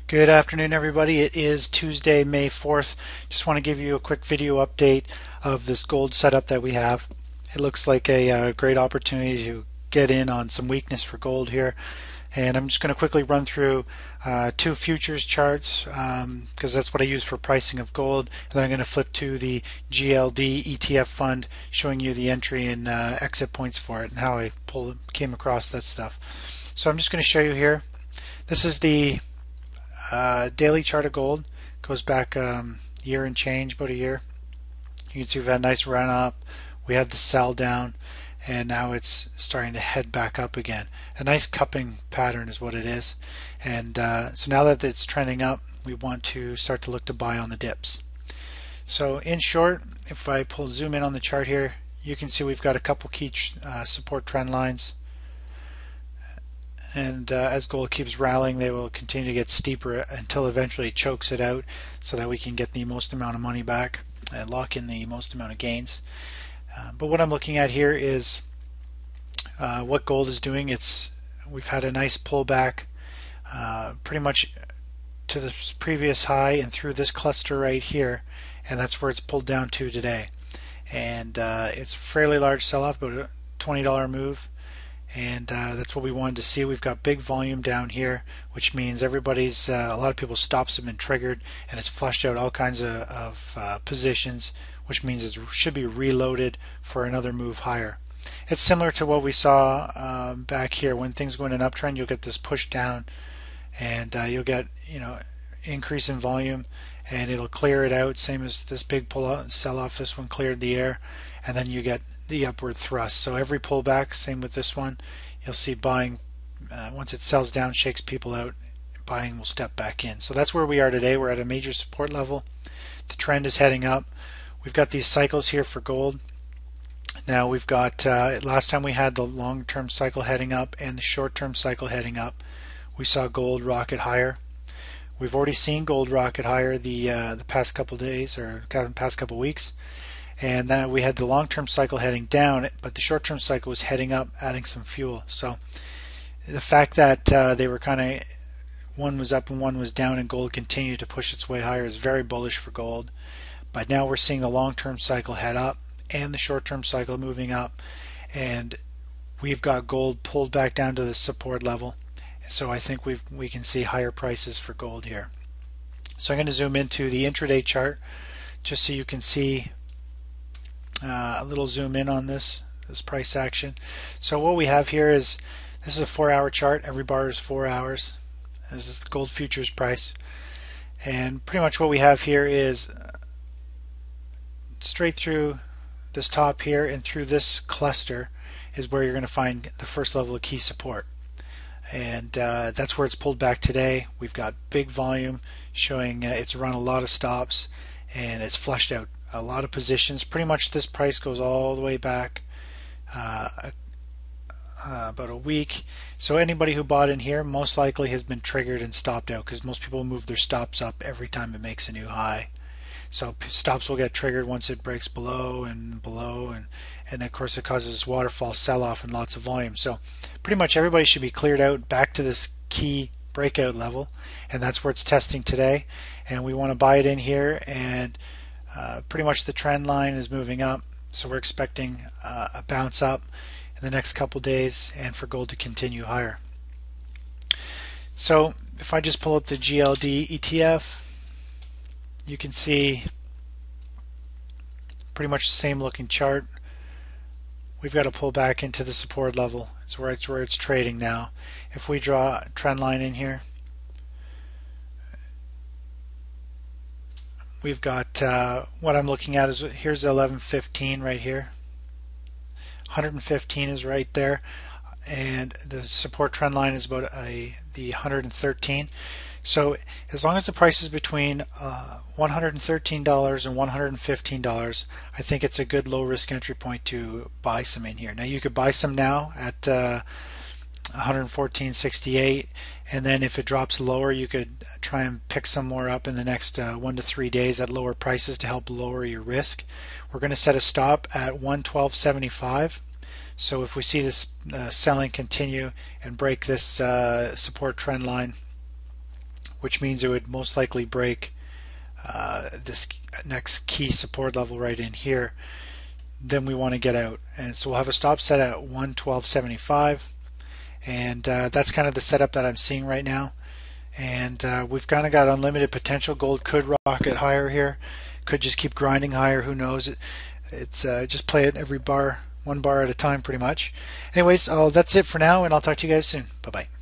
Good afternoon, everybody. It is Tuesday, May 4th. Just want to give you a quick video update of this gold setup that we have. It looks like a great opportunity to get in on some weakness for gold here. And I'm just going to quickly run through two futures charts because that's what I use for pricing of gold. And then I'm going to flip to the GLD ETF fund, showing you the entry and exit points for it and how I came across that stuff. So I'm just going to show you here. This is the daily chart of gold. Goes back year and change, about a year. You can see we've had a nice run up. We had the sell down, and now it's starting to head back up again. A nice cupping pattern is what it is. And so now that it's trending up, we want to start to look to buy on the dips. So in short, if I zoom in on the chart here, you can see we've got a couple key support trend lines. And as gold keeps rallying, they will continue to get steeper until eventually it chokes it out, so that we can get the most amount of money back and lock in the most amount of gains. But what I'm looking at here is what gold is doing. We've had a nice pullback pretty much to the previous high and through this cluster right here, and that's where it's pulled down to today. And it's a fairly large sell-off, about a $20 move. And that's what we wanted to see. We've got big volume down here, which means a lot of people's stops have been triggered, and it's flushed out all kinds of positions, which means it should be reloaded for another move higher. It's similar to what we saw back here. When things go in an uptrend, you'll get this push down, and you'll get increase in volume, and it'll clear it out. Same as this big sell-off. This one cleared the air, and then you get the upward thrust. So every pullback, same with this one, you'll see buying once it sells down, shakes people out, buying will step back in. So that's where we are today. We're at a major support level. The trend is heading up. We've got these cycles here for gold. Now we've got last time we had the long-term cycle heading up and the short-term cycle heading up. We saw gold rocket higher. We've already seen gold rocket higher the past couple days, or past couple weeks. And then we had the long-term cycle heading down, but the short-term cycle was heading up, adding some fuel. So the fact that they were kind of, one was up and one was down, and gold continued to push its way higher is very bullish for gold. But now we're seeing the long-term cycle head up and the short-term cycle moving up, and we've got gold pulled back down to the support level. So I think we can see higher prices for gold here. So I'm going to zoom into the intraday chart just so you can see a little zoom in on this price action. So what we have here is, this is a 4-hour chart. Every bar is 4 hours. This is the gold futures price, and pretty much what we have here is straight through this top here and through this cluster is where you're going to find the first level of key support, and that's where it's pulled back today. We've got big volume showing it's run a lot of stops, and it's flushed out a lot of positions. Pretty much this price goes all the way back about a week. So anybody who bought in here most likely has been triggered and stopped out, because most people move their stops up every time it makes a new high. So stops will get triggered once it breaks below and below, and of course it causes this waterfall sell-off and lots of volume. So pretty much everybody should be cleared out back to this key breakout level, and that's where it's testing today. And we want to buy it in here, and pretty much the trend line is moving up, so we're expecting a bounce up in the next couple days, and for gold to continue higher. So if I just pull up the GLD ETF, you can see pretty much the same looking chart. We've got to pull back into the support level. It's where it's trading now. If we draw a trend line in here, we've got what I'm looking at is, here's 1115 right here. 115 is right there, and the support trend line is about the 113. So as long as the price is between $113 and $115, I think it's a good low risk entry point to buy some in here. Now you could buy some now at 114.68, and then if it drops lower, you could try and pick some more up in the next 1 to 3 days at lower prices to help lower your risk. We're going to set a stop at 112.75. So if we see this selling continue and break this support trend line, which means it would most likely break this next key support level right in here, then we want to get out. And so we'll have a stop set at 112.75, and that's kind of the setup that I'm seeing right now. And we've kind of got unlimited potential. Gold could rocket higher here, could just keep grinding higher, who knows. It's just play it every bar, one bar at a time pretty much. Anyways, that's it for now, and I'll talk to you guys soon. Bye bye.